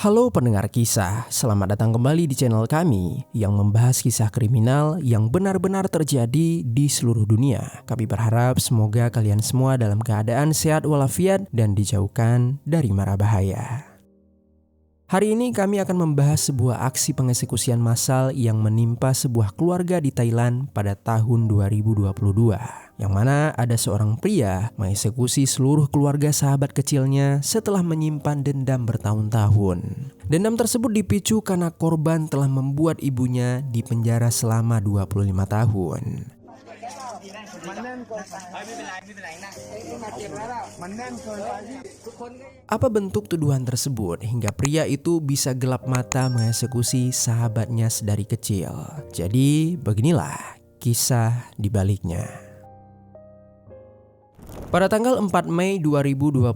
Halo pendengar kisah, selamat datang kembali di channel kami yang membahas kisah kriminal yang benar-benar terjadi di seluruh dunia. Kami berharap semoga kalian semua dalam keadaan sehat walafiat dan dijauhkan dari mara bahaya. Hari ini kami akan membahas sebuah aksi pengeksekusian massal yang menimpa sebuah keluarga di Thailand pada tahun 2022. Yang mana ada seorang pria mengeksekusi seluruh keluarga sahabat kecilnya setelah menyimpan dendam bertahun-tahun. Dendam tersebut dipicu karena korban telah membuat ibunya dipenjara selama 25 tahun. Apa bentuk tuduhan tersebut hingga pria itu bisa gelap mata mengeksekusi sahabatnya sedari kecil? Jadi beginilah kisah di baliknya. Pada tanggal 4 Mei 2022,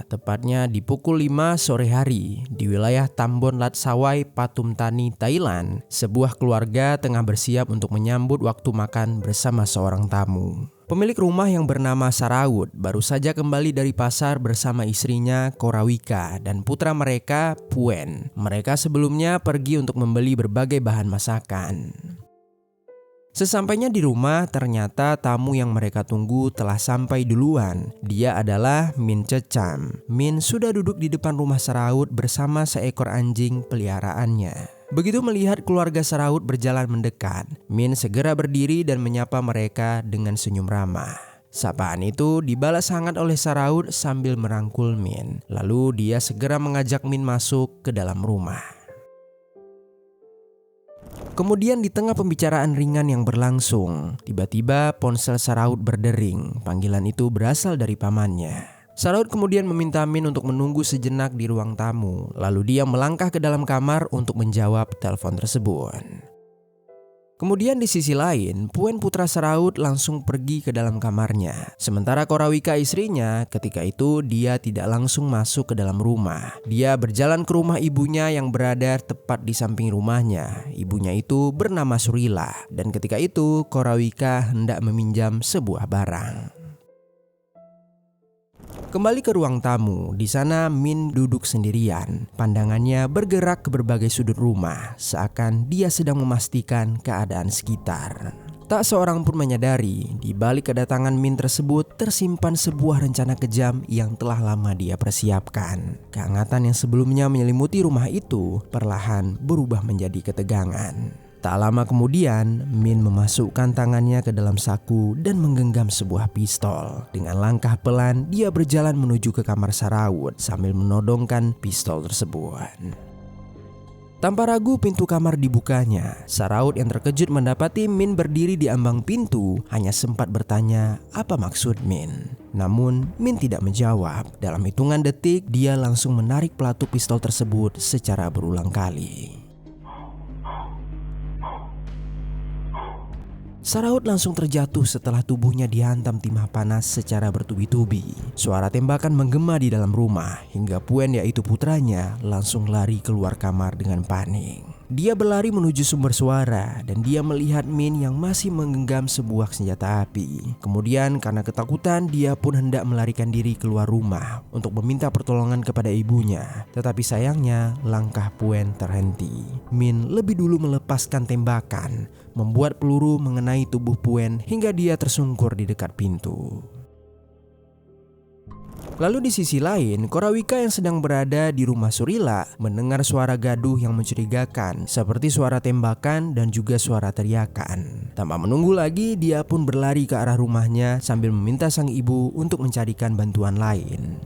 tepatnya di pukul 5 sore hari di wilayah Tambon Lat Sawai, Pathum Thani, Thailand, sebuah keluarga tengah bersiap untuk menyambut waktu makan bersama seorang tamu. Pemilik rumah yang bernama Saraut baru saja kembali dari pasar bersama istrinya Korawika dan putra mereka Puen. Mereka sebelumnya pergi untuk membeli berbagai bahan masakan. Sesampainya di rumah, ternyata tamu yang mereka tunggu telah sampai duluan. Dia adalah Min Cecam. Min sudah duduk di depan rumah Saraut bersama seekor anjing peliharaannya. Begitu melihat keluarga Saraut berjalan mendekat, Min segera berdiri dan menyapa mereka dengan senyum ramah. Sapaan itu dibalas hangat oleh Saraut sambil merangkul Min. Lalu dia segera mengajak Min masuk ke dalam rumah. Kemudian di tengah pembicaraan ringan yang berlangsung, tiba-tiba ponsel Saraut berdering. Panggilan itu berasal dari pamannya. Saraut kemudian meminta Min untuk menunggu sejenak di ruang tamu. Lalu dia melangkah ke dalam kamar untuk menjawab telepon tersebut. Kemudian di sisi lain, Puen putra Saraut langsung pergi ke dalam kamarnya. Sementara Korawika istrinya, ketika itu dia tidak langsung masuk ke dalam rumah. Dia berjalan ke rumah ibunya yang berada tepat di samping rumahnya. Ibunya itu bernama Surila, dan ketika itu Korawika hendak meminjam sebuah barang. Kembali ke ruang tamu, di sana Min duduk sendirian. Pandangannya bergerak ke berbagai sudut rumah, seakan dia sedang memastikan keadaan sekitar. Tak seorang pun menyadari, di balik kedatangan Min tersebut tersimpan sebuah rencana kejam yang telah lama dia persiapkan. Kehangatan yang sebelumnya menyelimuti rumah itu perlahan berubah menjadi ketegangan. Tak lama kemudian, Min memasukkan tangannya ke dalam saku dan menggenggam sebuah pistol. Dengan langkah pelan, dia berjalan menuju ke kamar Saraut sambil menodongkan pistol tersebut. Tanpa ragu pintu kamar dibukanya. Saraut yang terkejut mendapati Min berdiri di ambang pintu hanya sempat bertanya apa maksud Min. Namun Min tidak menjawab. Dalam hitungan detik, dia langsung menarik pelatu pistol tersebut secara berulang kali. Saraut langsung terjatuh setelah tubuhnya dihantam timah panas secara bertubi-tubi. Suara tembakan menggema di dalam rumah hingga Puen, yaitu putranya, langsung lari keluar kamar dengan panik. Dia berlari menuju sumber suara dan dia melihat Min yang masih menggenggam sebuah senjata api. Kemudian karena ketakutan dia pun hendak melarikan diri keluar rumah untuk meminta pertolongan kepada ibunya. Tetapi sayangnya langkah Puen terhenti. Min lebih dulu melepaskan tembakan, membuat peluru mengenai tubuh Puen hingga dia tersungkur di dekat pintu. Lalu di sisi lain, Korawika yang sedang berada di rumah Surila mendengar suara gaduh yang mencurigakan seperti suara tembakan dan juga suara teriakan. Tanpa menunggu lagi, dia pun berlari ke arah rumahnya sambil meminta sang ibu untuk mencarikan bantuan lain.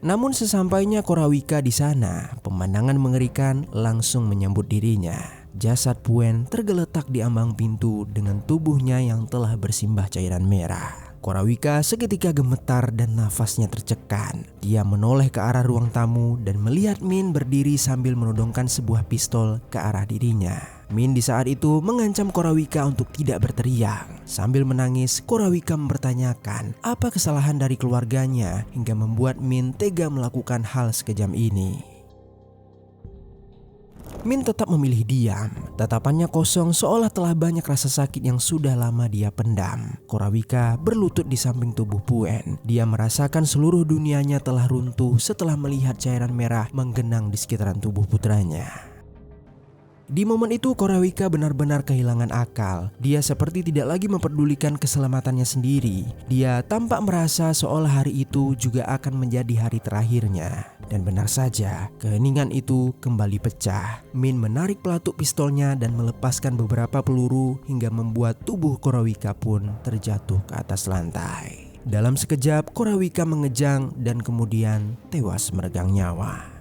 Namun sesampainya Korawika di sana, pemandangan mengerikan langsung menyambut dirinya. Jasad Puen tergeletak di ambang pintu dengan tubuhnya yang telah bersimbah cairan merah. Korawika seketika gemetar dan nafasnya tercekat. Dia menoleh ke arah ruang tamu dan melihat Min berdiri sambil menodongkan sebuah pistol ke arah dirinya. Min di saat itu mengancam Korawika untuk tidak berteriak. Sambil menangis, Korawika mempertanyakan apa kesalahan dari keluarganya hingga membuat Min tega melakukan hal sekejam ini. Min tetap memilih diam. Tatapannya kosong seolah telah banyak rasa sakit yang sudah lama dia pendam. Korawika berlutut di samping tubuh Puen. Dia merasakan seluruh dunianya telah runtuh setelah melihat cairan merah menggenang di sekitaran tubuh putranya. Di momen itu Korawika benar-benar kehilangan akal. Dia seperti tidak lagi memperdulikan keselamatannya sendiri. Dia tampak merasa seolah hari itu juga akan menjadi hari terakhirnya. Dan benar saja, keheningan itu kembali pecah. Min menarik pelatuk pistolnya dan melepaskan beberapa peluru hingga membuat tubuh Korawika pun terjatuh ke atas lantai. Dalam sekejap Korawika mengejang dan kemudian tewas meregang nyawa.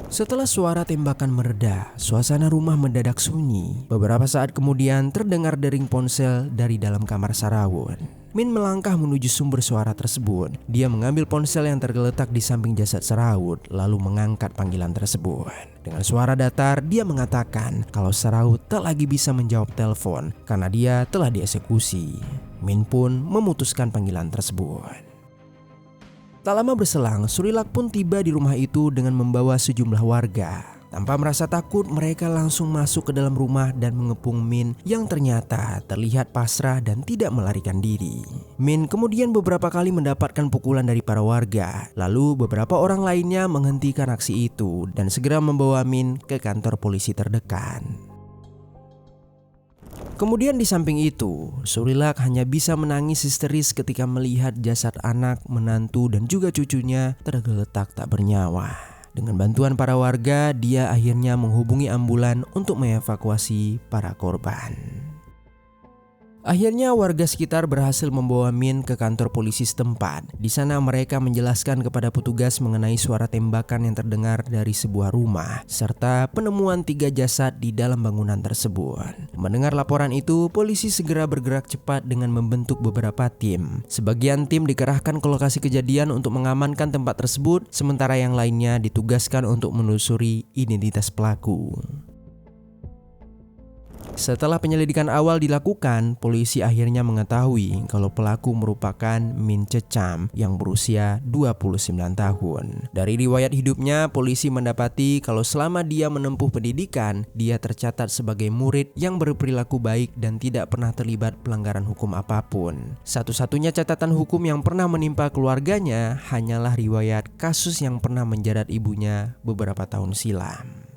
Setelah suara tembakan mereda, suasana rumah mendadak sunyi. Beberapa saat kemudian terdengar dering ponsel dari dalam kamar Sarawut. Min melangkah menuju sumber suara tersebut. Dia mengambil ponsel yang tergeletak di samping jasad Sarawut lalu mengangkat panggilan tersebut. Dengan suara datar dia mengatakan kalau Sarawut tak lagi bisa menjawab telepon karena dia telah dieksekusi. Min pun memutuskan panggilan tersebut. Tak lama berselang, Surilak pun tiba di rumah itu dengan membawa sejumlah warga. Tanpa merasa takut, mereka langsung masuk ke dalam rumah dan mengepung Min yang ternyata terlihat pasrah dan tidak melarikan diri. Min kemudian beberapa kali mendapatkan pukulan dari para warga. Lalu beberapa orang lainnya menghentikan aksi itu dan segera membawa Min ke kantor polisi terdekat. Kemudian di samping itu, Surilak hanya bisa menangis histeris ketika melihat jasad anak, menantu dan juga cucunya tergeletak tak bernyawa. Dengan bantuan para warga, dia akhirnya menghubungi ambulan untuk mengevakuasi para korban. Akhirnya warga sekitar berhasil membawa Min ke kantor polisi setempat. Di sana mereka menjelaskan kepada petugas mengenai suara tembakan yang terdengar dari sebuah rumah serta penemuan 3 jasad di dalam bangunan tersebut. Mendengar laporan itu, polisi segera bergerak cepat dengan membentuk beberapa tim. Sebagian tim dikerahkan ke lokasi kejadian untuk mengamankan tempat tersebut, sementara yang lainnya ditugaskan untuk menelusuri identitas pelaku. Setelah penyelidikan awal dilakukan, polisi akhirnya mengetahui kalau pelaku merupakan Min Cecham yang berusia 29 tahun. Dari riwayat hidupnya, polisi mendapati kalau selama dia menempuh pendidikan, dia tercatat sebagai murid yang berperilaku baik dan tidak pernah terlibat pelanggaran hukum apapun. Satu-satunya catatan hukum yang pernah menimpa keluarganya hanyalah riwayat kasus yang pernah menjerat ibunya beberapa tahun silam.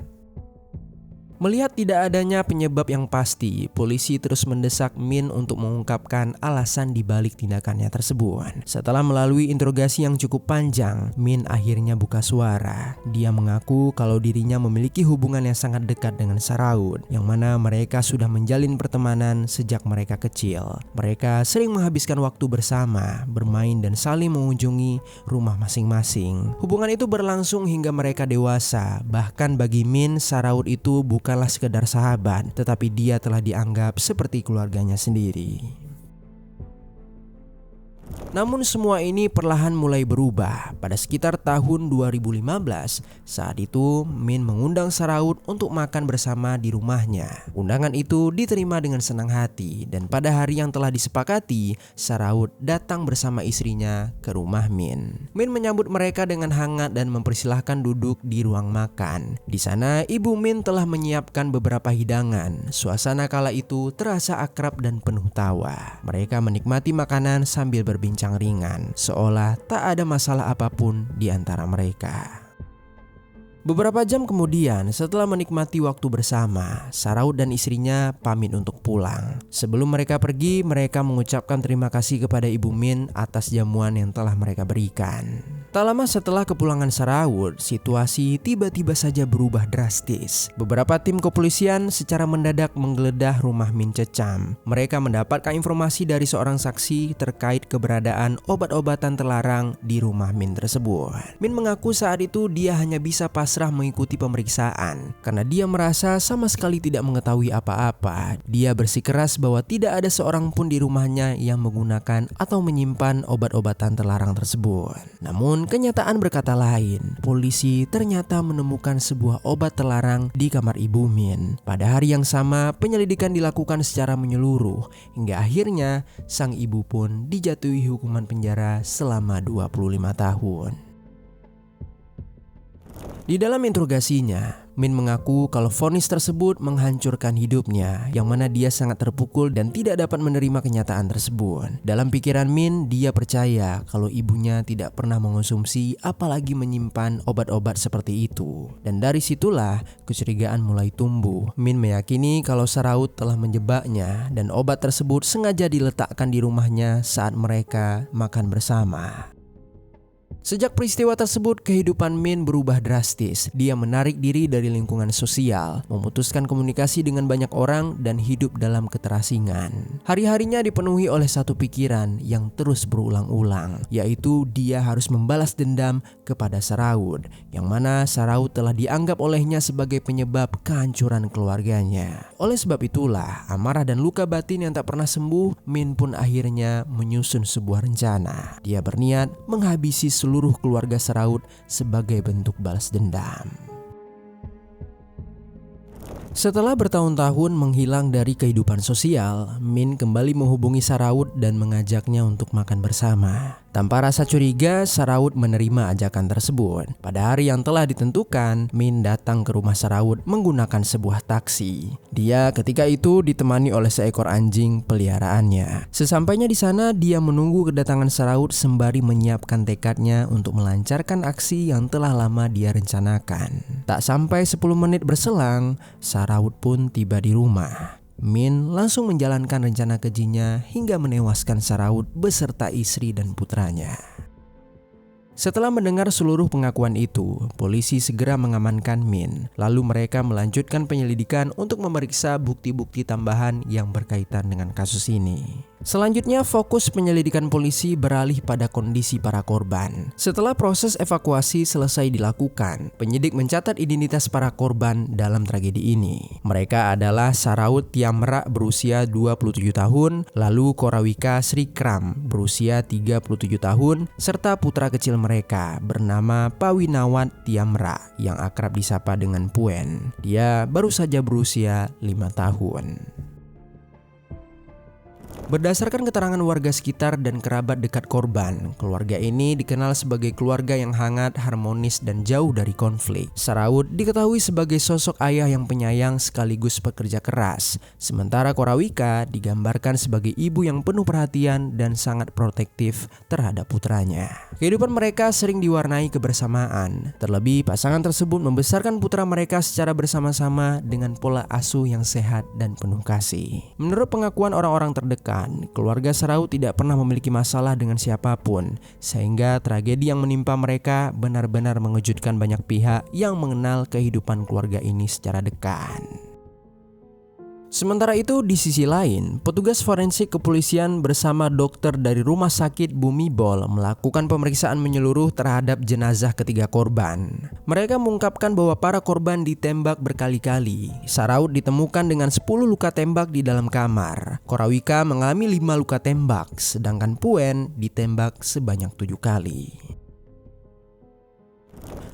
Melihat tidak adanya penyebab yang pasti, polisi terus mendesak Min untuk mengungkapkan alasan dibalik tindakannya tersebut. Setelah melalui interogasi yang cukup panjang, Min akhirnya buka suara. Dia mengaku kalau dirinya memiliki hubungan yang sangat dekat dengan Sarawut, yang mana mereka sudah menjalin pertemanan sejak mereka kecil. Mereka sering menghabiskan waktu bersama, bermain dan saling mengunjungi rumah masing-masing. Hubungan itu berlangsung hingga mereka dewasa. Bahkan bagi Min, Sarawut itu bukanlah sekedar sahabat, tetapi dia telah dianggap seperti keluarganya sendiri. Namun semua ini perlahan mulai berubah. Pada sekitar tahun 2015, saat itu Min mengundang Sarawut untuk makan bersama di rumahnya. Undangan itu diterima dengan senang hati dan pada hari yang telah disepakati, Sarawut datang bersama istrinya ke rumah Min. Min menyambut mereka dengan hangat dan mempersilahkan duduk di ruang makan. Di sana ibu Min telah menyiapkan beberapa hidangan. Suasana kala itu terasa akrab dan penuh tawa. Mereka menikmati makanan sambil berbincang ringan, seolah tak ada masalah apapun di antara mereka. Beberapa jam kemudian, setelah menikmati waktu bersama, Sarawut dan istrinya pamit untuk pulang. Sebelum mereka pergi, mereka mengucapkan terima kasih kepada Ibu Min atas jamuan yang telah mereka berikan. Tak lama setelah kepulangan Sarawut, situasi tiba-tiba saja berubah drastis. Beberapa tim kepolisian secara mendadak menggeledah rumah Min Cecham. Mereka mendapatkan informasi dari seorang saksi terkait keberadaan obat-obatan terlarang di rumah Min tersebut. Min mengaku saat itu dia hanya bisa pasrah mengikuti pemeriksaan karena dia merasa sama sekali tidak mengetahui apa-apa. Dia bersikeras bahwa tidak ada seorang pun di rumahnya yang menggunakan atau menyimpan obat-obatan terlarang tersebut. Namun kenyataan berkata lain. Polisi ternyata menemukan sebuah obat terlarang di kamar Ibu Min. Pada hari yang sama, penyelidikan dilakukan secara menyeluruh hingga akhirnya sang ibu pun dijatuhi hukuman penjara selama 25 tahun. Di dalam interogasinya, Min mengaku kalau vonis tersebut menghancurkan hidupnya, yang mana dia sangat terpukul dan tidak dapat menerima kenyataan tersebut. Dalam pikiran Min, dia percaya kalau ibunya tidak pernah mengonsumsi apalagi menyimpan obat-obat seperti itu. Dan dari situlah kecurigaan mulai tumbuh. Min meyakini kalau Saraut telah menjebaknya dan obat tersebut sengaja diletakkan di rumahnya saat mereka makan bersama. Sejak peristiwa tersebut, kehidupan Min berubah drastis. Dia menarik diri dari lingkungan sosial, memutuskan komunikasi dengan banyak orang, dan hidup dalam keterasingan. Hari-harinya dipenuhi oleh satu pikiran yang terus berulang-ulang, yaitu dia harus membalas dendam kepada Saraut, yang mana Saraut telah dianggap olehnya sebagai penyebab kehancuran keluarganya. Oleh sebab itulah, amarah dan luka batin yang tak pernah sembuh, Min pun akhirnya menyusun sebuah rencana. Dia berniat menghabisi seluruh keluarga Saraut sebagai bentuk balas dendam. Setelah bertahun-tahun menghilang dari kehidupan sosial, Min kembali menghubungi Saraut dan mengajaknya untuk makan bersama. Tanpa rasa curiga, Saraut menerima ajakan tersebut. Pada hari yang telah ditentukan, Min datang ke rumah Saraut menggunakan sebuah taksi. Dia ketika itu ditemani oleh seekor anjing peliharaannya. Sesampainya di sana, dia menunggu kedatangan Saraut sembari menyiapkan tekadnya untuk melancarkan aksi yang telah lama dia rencanakan. Tak sampai 10 menit berselang, Saraut pun tiba di rumah. Min langsung menjalankan rencana kejinya hingga menewaskan Saraut beserta istri dan putranya. Setelah mendengar seluruh pengakuan itu, polisi segera mengamankan Min. Lalu mereka melanjutkan penyelidikan untuk memeriksa bukti-bukti tambahan yang berkaitan dengan kasus ini. Selanjutnya, fokus penyelidikan polisi beralih pada kondisi para korban. Setelah proses evakuasi selesai dilakukan, penyidik mencatat identitas para korban dalam tragedi ini. Mereka adalah Saraut Tiamra berusia 27 tahun, lalu Korawika Srikram berusia 37 tahun, serta putra kecil mereka bernama Pawinawat Tiamra yang akrab disapa dengan Puen. Dia baru saja berusia 5 tahun. Berdasarkan keterangan warga sekitar dan kerabat dekat korban, keluarga ini dikenal sebagai keluarga yang hangat, harmonis, dan jauh dari konflik. Saraut diketahui sebagai sosok ayah yang penyayang sekaligus pekerja keras, sementara Korawika digambarkan sebagai ibu yang penuh perhatian dan sangat protektif terhadap putranya. Kehidupan mereka sering diwarnai kebersamaan, terlebih pasangan tersebut membesarkan putra mereka secara bersama-sama dengan pola asuh yang sehat dan penuh kasih. Menurut pengakuan orang-orang terdekat, keluarga Saraut tidak pernah memiliki masalah dengan siapapun, sehingga tragedi yang menimpa mereka benar-benar mengejutkan banyak pihak yang mengenal kehidupan keluarga ini secara dekat. Sementara itu, di sisi lain, petugas forensik kepolisian bersama dokter dari Rumah Sakit Bumibol melakukan pemeriksaan menyeluruh terhadap jenazah ketiga korban. Mereka mengungkapkan bahwa para korban ditembak berkali-kali. Saraut ditemukan dengan 10 luka tembak di dalam kamar. Korawika mengalami 5 luka tembak, sedangkan Puen ditembak sebanyak 7 kali.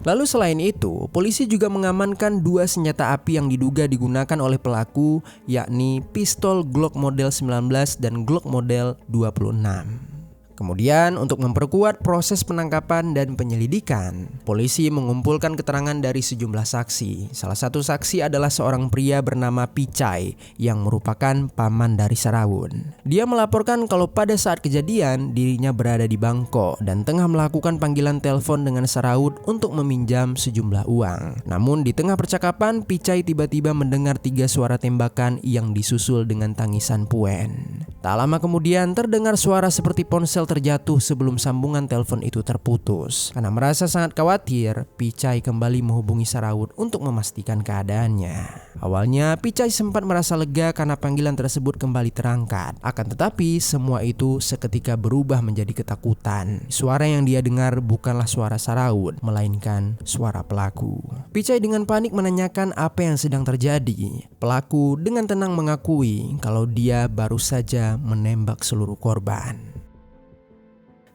Lalu selain itu, polisi juga mengamankan 2 senjata api yang diduga digunakan oleh pelaku, yakni pistol Glock model 19 dan Glock model 26. Kemudian untuk memperkuat proses penangkapan dan penyelidikan, polisi mengumpulkan keterangan dari sejumlah saksi. Salah satu saksi adalah seorang pria bernama Picai yang merupakan paman dari Saraut. Dia melaporkan kalau pada saat kejadian dirinya berada di Bangkok dan tengah melakukan panggilan telepon dengan Saraut untuk meminjam sejumlah uang. Namun di tengah percakapan, Picai tiba-tiba mendengar 3 suara tembakan yang disusul dengan tangisan Puen. Tak lama kemudian terdengar suara seperti ponsel terjatuh sebelum sambungan telepon itu terputus. Karena merasa sangat khawatir, Picai kembali menghubungi Saraut untuk memastikan keadaannya. Awalnya Picai sempat merasa lega karena panggilan tersebut kembali terangkat. Akan tetapi semua itu seketika berubah menjadi ketakutan. Suara yang dia dengar bukanlah suara Saraut, melainkan suara pelaku. Picai dengan panik menanyakan apa yang sedang terjadi. Pelaku dengan tenang mengakui kalau dia baru saja menembak seluruh korban.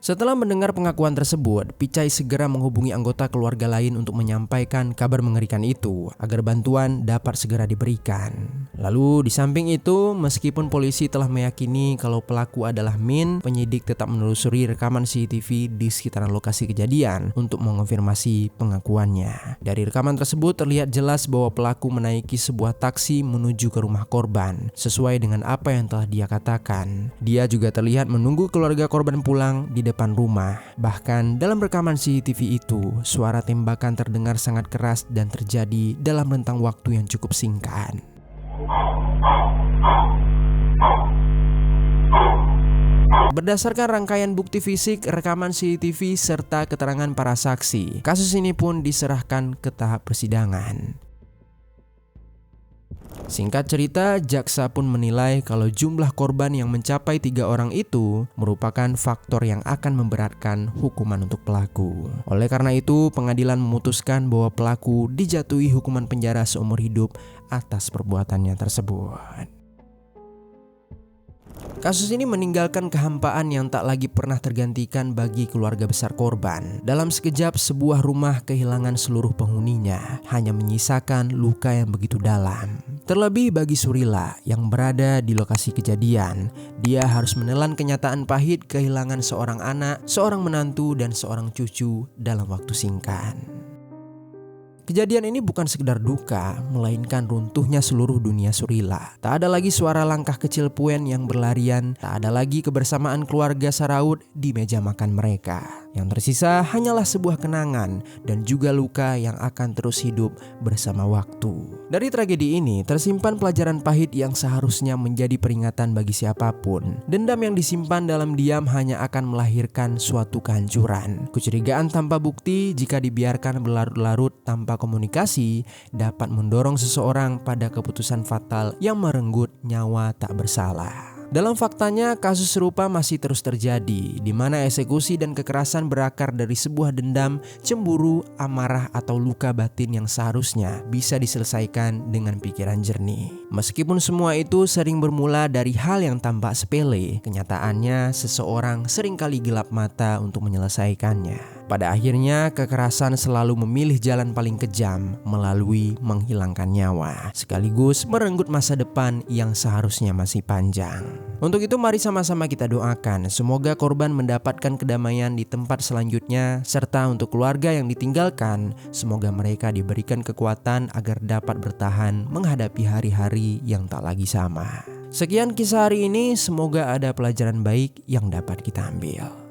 Setelah mendengar pengakuan tersebut, Pichai segera menghubungi anggota keluarga lain untuk menyampaikan kabar mengerikan itu agar bantuan dapat segera diberikan. Lalu di samping itu, meskipun polisi telah meyakini kalau pelaku adalah Min, penyidik tetap menelusuri rekaman CCTV di sekitaran lokasi kejadian untuk mengonfirmasi pengakuannya. Dari rekaman tersebut terlihat jelas bahwa pelaku menaiki sebuah taksi menuju ke rumah korban sesuai dengan apa yang telah dia katakan. Dia juga terlihat menunggu keluarga korban pulang di depan rumah. Bahkan dalam rekaman CCTV itu, suara tembakan terdengar sangat keras dan terjadi dalam rentang waktu yang cukup singkat. Berdasarkan rangkaian bukti fisik, rekaman CCTV, serta keterangan para saksi, kasus ini pun diserahkan ke tahap persidangan. Singkat cerita, jaksa pun menilai kalau jumlah korban yang mencapai 3 orang itu merupakan faktor yang akan memberatkan hukuman untuk pelaku. Oleh karena itu, pengadilan memutuskan bahwa pelaku dijatuhi hukuman penjara seumur hidup atas perbuatannya tersebut. Kasus ini meninggalkan kehampaan yang tak lagi pernah tergantikan bagi keluarga besar korban. Dalam sekejap, sebuah rumah kehilangan seluruh penghuninya, hanya menyisakan luka yang begitu dalam. Terlebih bagi Surila yang berada di lokasi kejadian, dia harus menelan kenyataan pahit kehilangan seorang anak, seorang menantu, dan seorang cucu dalam waktu singkat. Kejadian ini bukan sekedar duka, melainkan runtuhnya seluruh dunia Surila. Tak ada lagi suara langkah kecil Puen yang berlarian, tak ada lagi kebersamaan keluarga Saraut di meja makan mereka. Yang tersisa hanyalah sebuah kenangan dan juga luka yang akan terus hidup bersama waktu. Dari tragedi ini tersimpan pelajaran pahit yang seharusnya menjadi peringatan bagi siapapun. Dendam yang disimpan dalam diam hanya akan melahirkan suatu kehancuran. Kecurigaan tanpa bukti jika dibiarkan berlarut-larut tanpa komunikasi dapat mendorong seseorang pada keputusan fatal yang merenggut nyawa tak bersalah. Dalam faktanya, kasus serupa masih terus terjadi, di mana eksekusi dan kekerasan berakar dari sebuah dendam, cemburu, amarah, atau luka batin yang seharusnya bisa diselesaikan dengan pikiran jernih. Meskipun semua itu sering bermula dari hal yang tampak sepele, kenyataannya seseorang seringkali gelap mata untuk menyelesaikannya. Pada akhirnya, kekerasan selalu memilih jalan paling kejam melalui menghilangkan nyawa, sekaligus merenggut masa depan yang seharusnya masih panjang. Untuk itu mari sama-sama kita doakan semoga korban mendapatkan kedamaian di tempat selanjutnya, serta untuk keluarga yang ditinggalkan, semoga mereka diberikan kekuatan agar dapat bertahan menghadapi hari-hari yang tak lagi sama. Sekian kisah hari ini, semoga ada pelajaran baik yang dapat kita ambil.